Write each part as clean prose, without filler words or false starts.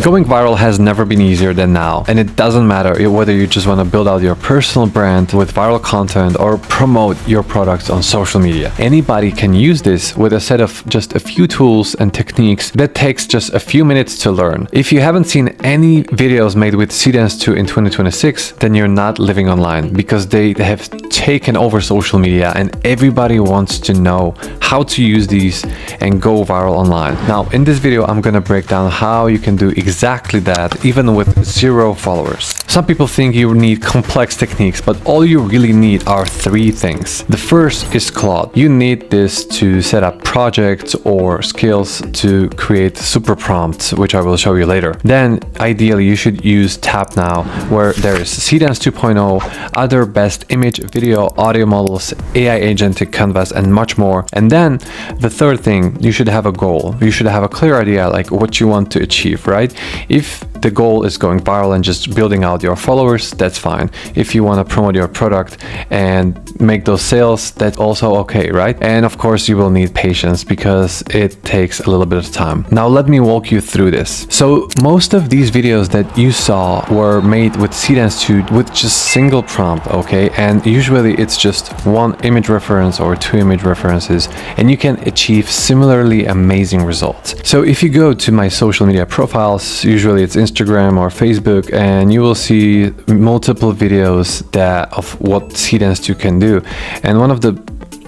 Going viral has never been easier than now, and it doesn't matter whether you just want to build out your personal brand with viral content or promote your products on social media. Anybody can use this with a set of just a few tools and techniques that takes just a few minutes to learn. If you haven't seen any videos made with Seedance 2 in 2026, then you're not living online, because they have taken over social media and everybody wants to know how to use these and go viral online. Now, in this video, I'm gonna break down how you can do exactly that, even with 0 followers. Some people think you need complex techniques, but all you really need are 3 things. The first is Claude. You need this to set up projects or skills to create super prompts, which I will show you later. Then, ideally, you should use TapNow, where there is Seedance 2.0, other best image, video, audio models, AI Agentic canvas, and much more. And then the third thing, you should have a goal. You should have a clear idea like what you want to achieve, right? If the goal is going viral and just building out your followers, that's fine. If you want to promote your product and make those sales, that's also okay, right? And of course, you will need patience because it takes a little bit of time. Now, let me walk you through this. So most of these videos that you saw were made with Seedance 2 with just single prompt, okay? And usually it's just 1 image reference or 2 image references, and you can achieve similarly amazing results. So if you go to my social media profiles, usually it's Instagram or Facebook, and you will see multiple videos of what Seedance 2 can do. And one of the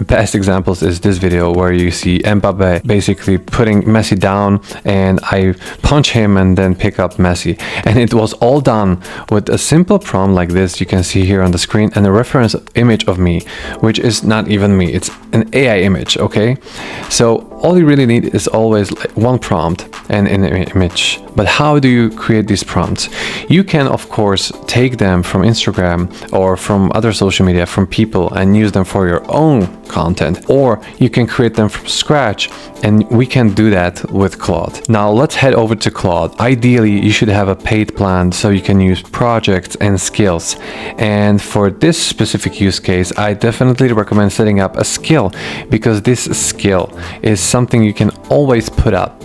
best examples is this video where you see Mbappe basically putting Messi down, and I punch him and then pick up Messi. And it was all done with a simple prompt like this you can see here on the screen, and a reference image of me, which is not even me, it's an AI image, okay? So all you really need is always 1 prompt and an image. But how do you create these prompts? You can, of course, take them from Instagram or from other social media, from people, and use them for your own content, or you can create them from scratch, and we can do that with Claude. Now let's head over to Claude. Ideally, you should have a paid plan so you can use projects and skills. And for this specific use case, I definitely recommend setting up a skill, because this skill is something you can always put up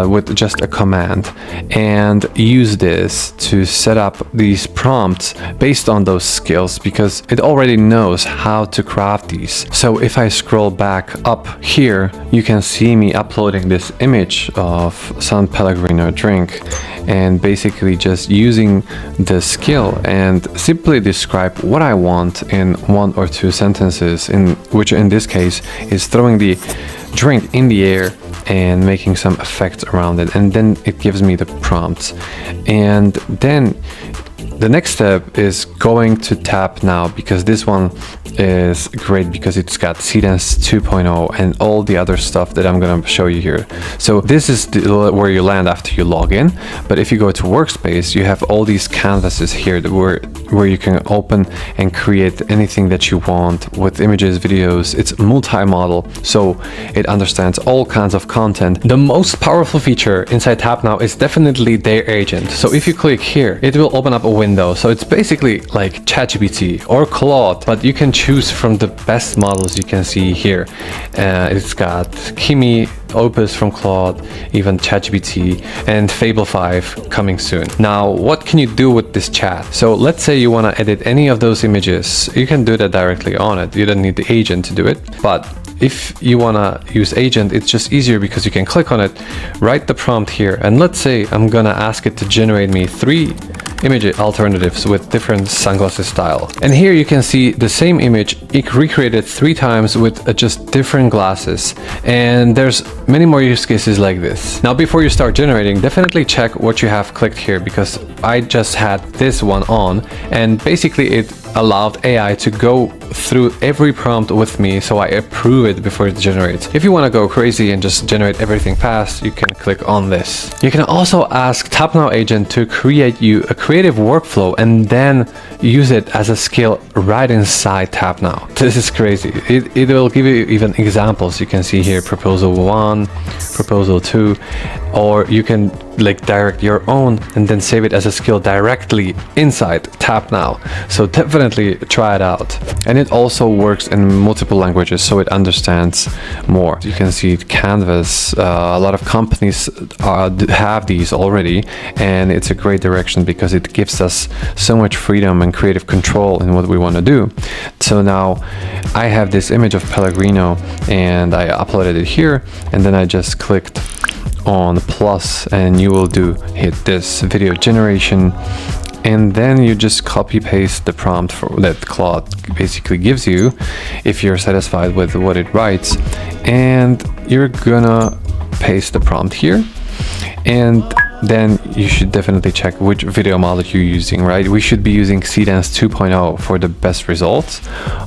with just a command, and use this to set up these prompts based on those skills, because it already knows how to craft these. So if I scroll back up here, you can see me uploading this image of San Pellegrino drink, and basically just using the skill and simply describe what I want in 1 or 2 sentences, which in this case is throwing the drink in the air and making some effects around it, and then it gives me the prompts. And then the next step is going to TapNow, because this one is great because it's got Seedance 2.0 and all the other stuff that I'm gonna show you here. So this is where you land after you log in. But if you go to Workspace, you have all these canvases here where you can open and create anything that you want with images, videos. It's multi-model, so it understands all kinds of content. The most powerful feature inside TapNow is definitely their agent. So if you click here, it will open up a window. So it's basically like ChatGPT or Claude, but you can choose from the best models you can see here. It's got Kimi, Opus from Claude, even ChatGPT, and Fable 5 coming soon. Now, what can you do with this chat? So let's say you want to edit any of those images. You can do that directly on it. You don't need the agent to do it. But if you want to use agent, it's just easier because you can click on it, write the prompt here, and let's say I'm gonna ask it to generate me 3 image alternatives with different sunglasses style. And here you can see the same image recreated 3 times with just different glasses. And there's many more use cases like this. Now, before you start generating, definitely check what you have clicked here, because I just had this one on, and basically it allowed AI to go through every prompt with me, so I approve it before it generates. If you want to go crazy and just generate everything fast, you can click on this. You can also ask TapNow agent to create you a creative workflow and then use it as a skill right inside TapNow. This is crazy. It will give you even examples. You can see here proposal 1, proposal 2, or you can like direct your own and then save it as a skill directly inside TapNow. So definitely try it out. And it also works in multiple languages, so it understands more. You can see Canvas, a lot of companies have these already, and it's a great direction because it gives us so much freedom and creative control in what we want to do. So now I have this image of Pellegrino and I uploaded it here, and then I just clicked on the plus, and you will hit this video generation, and then you just copy paste the prompt that Claude basically gives you if you're satisfied with what it writes, and you're gonna paste the prompt here, and then you should definitely check which video model you're using, right? We should be using Seedance 2.0 for the best results,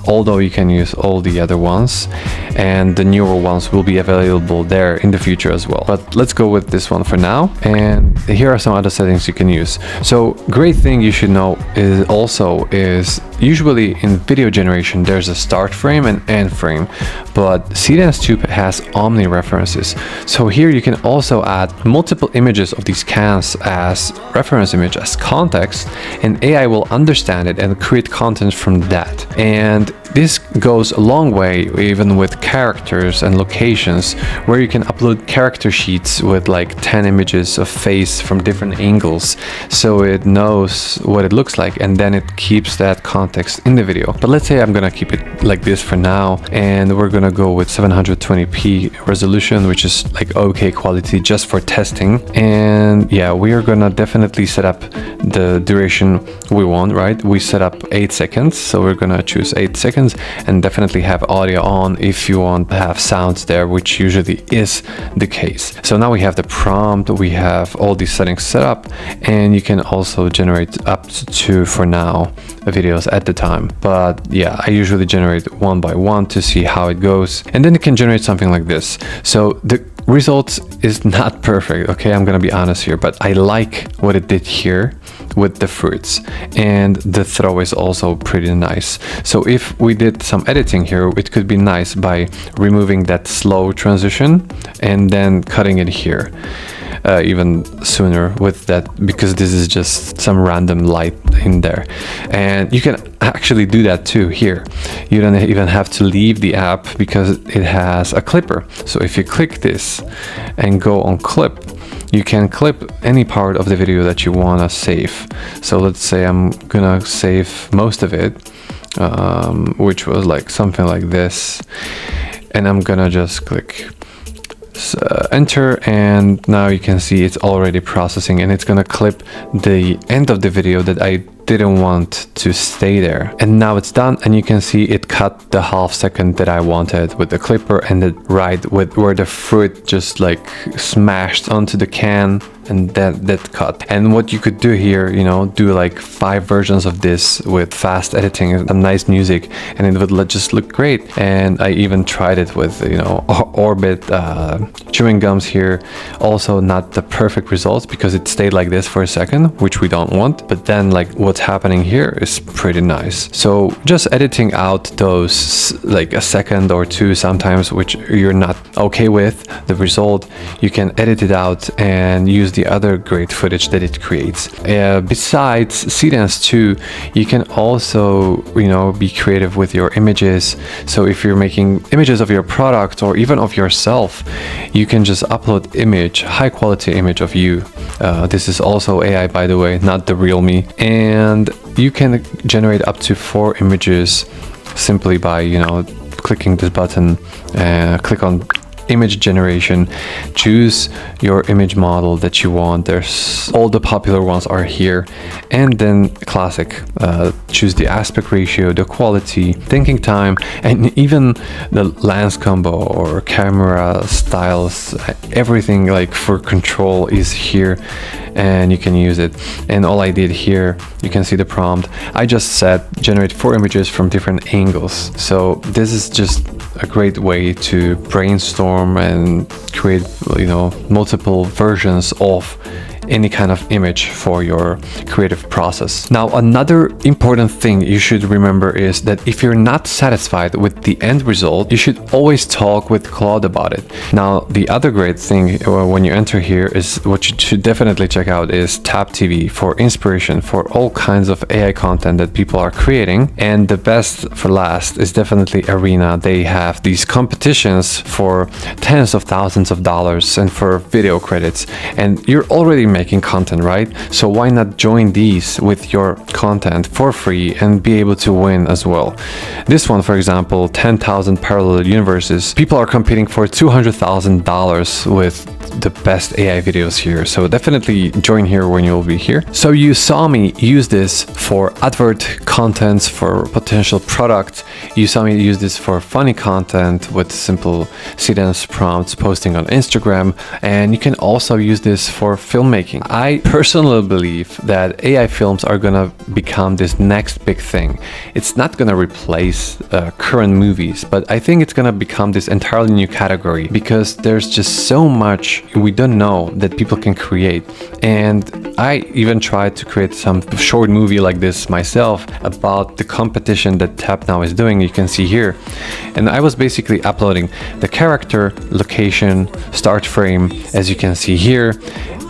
although you can use all the other ones, and the newer ones will be available there in the future as well. But let's go with this one for now, and here are some other settings you can use. So great thing you should know is usually in video generation there's a start frame and end frame, but Seedance 2 has omni references. So here you can also add multiple images of these cans as reference image, as context, and AI will understand it and create content from that. And this goes a long way even with characters and locations, where you can upload character sheets with like 10 images of face from different angles, so it knows what it looks like, and then it keeps that context in the video. But let's say I'm gonna keep it like this for now, and we're gonna go with 720p resolution, which is like okay quality just for testing. And yeah, we are gonna definitely set up the duration we want, right? We set up 8 seconds, so we're gonna choose 8 seconds, and definitely have audio on if you want to have sounds there, which usually is the case. So now we have the prompt, we have all these settings set up, and you can also generate up to, for now, videos at the time. But yeah, I usually generate one by one to see how it goes, and then it can generate something like this. So the results is not perfect, okay, I'm gonna be honest here, but I like what it did here with the fruits, and the throw is also pretty nice. So if we did some editing here, it could be nice by removing that slow transition and then cutting it here even sooner with that, because this is just some random light in there. And you can actually do that too here. You don't even have to leave the app because it has a clipper. So if you click this and go on clip, you can clip any part of the video that you want to save. So let's say I'm gonna save most of it, which was like something like this, and I'm gonna just click enter, and now you can see it's already processing, and it's gonna clip the end of the video that I didn't want to stay there. And now it's done, and you can see it cut the half second that I wanted with the clipper, and it right with where the fruit just like smashed onto the can, and that cut. And what you could do here, you know, do like 5 versions of this with fast editing and some nice music, and it would just look great. And I even tried it with, you know, Orbit chewing gums here. Also not the perfect results because it stayed like this for a second, which we don't want. But then like what's happening here is pretty nice. So just editing out those like a second or two sometimes, which you're not okay with the result, you can edit it out and use the other great footage that it creates. Besides Seedance 2, you can also, you know, be creative with your images. So if you're making images of your product or even of yourself, you can just upload image, high quality image of you. This is also AI, by the way, not the real me. And you can generate up to 4 images simply by, you know, clicking this button, click on image generation, choose your image model that you want. There's all the popular ones are here, and then classic, choose the aspect ratio, the quality, thinking time, and even the lens combo or camera styles. Everything like for control is here, and you can use it. And all I did here, you can see the prompt, I just said generate 4 images from different angles. So this is just a great way to brainstorm and create, you know, multiple versions of any kind of image for your creative process. Now, another important thing you should remember is that if you're not satisfied with the end result, you should always talk with Claude about it. Now, the other great thing when you enter here is what you should definitely check out is Tap TV for inspiration for all kinds of AI content that people are creating. And the best for last is definitely Arena. They have these competitions for tens of thousands of dollars and for video credits. And you're already making content, right? So why not join these with your content for free and be able to win as well? This one, for example, 10,000 parallel universes. People are competing for $200,000 with the best AI videos here. So definitely join here when you'll be here. So you saw me use this for advert contents, for potential product. You saw me use this for funny content with simple Seedance prompts, posting on Instagram, and you can also use this for filmmaking. I personally believe that AI films are gonna become this next big thing. It's not gonna replace current movies, but I think it's gonna become this entirely new category because there's just so much we don't know that people can create. And I even tried to create some short movie like this myself about the competition that TapNow is doing. You can see here. And I was basically uploading the character, location, start frame, as you can see here.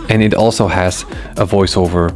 And it also has a voiceover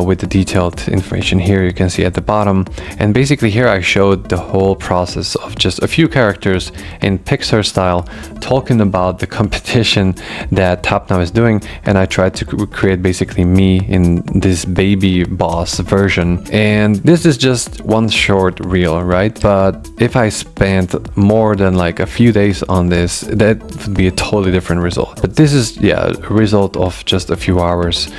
with the detailed information here you can see at the bottom. And basically here I showed the whole process of just a few characters in Pixar style talking about the competition that TapNow is doing. And I tried to create basically me in this baby boss version. And this is just one short reel, right? But if I spent more than like a few days on this, that would be a totally different result. But this is, yeah, a result of just a few hours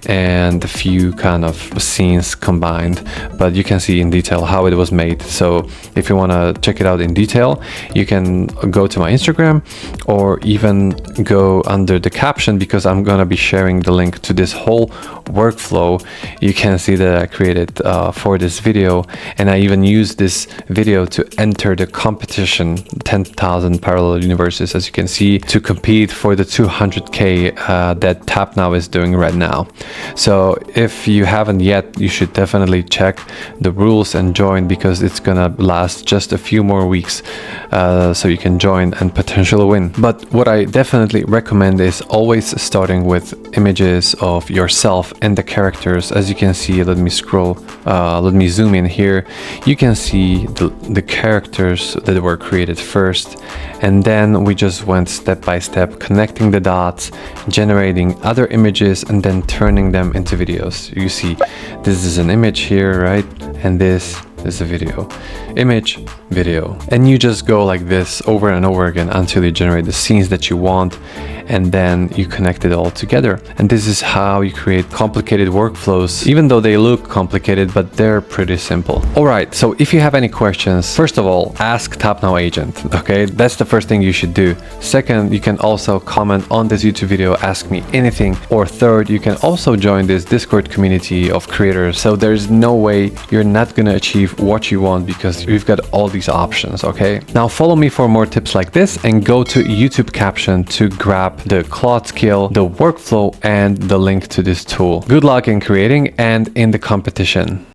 and a few kind of scenes combined, but you can see in detail how it was made. So if you want to check it out in detail, you can go to my Instagram or even go under the caption because I'm gonna be sharing the link to this whole workflow. You can see that I created for this video, and I even used this video to enter the competition 10,000 parallel universes, as you can see, to compete for the 200k that TapNow is doing right now. So if you haven't yet, you should definitely check the rules and join because it's gonna last just a few more weeks, so you can join and potentially win. But what I definitely recommend is always starting with images of yourself and the characters. As you can see, let me scroll, let me zoom in here. You can see the characters that were created first, and then we just went step by step, connecting the dots, generating other images, and then turning them into videos. You see, this is an image here, right? And this is a video. Image, video. And you just go like this over and over again until you generate the scenes that you want, and then you connect it all together. And this is how you create complicated workflows, even though they look complicated, but they're pretty simple. All right, so if you have any questions, first of all, ask TapNow Agent, okay? That's the first thing you should do. Second, you can also comment on this YouTube video, ask me anything. Or third, you can also join this Discord community of creators. So there's no way you're not gonna achieve what you want because we've got all these options, okay? Now follow me for more tips like this and go to YouTube caption to grab the Claude skill, the workflow, and the link to this tool. Good luck in creating and in the competition.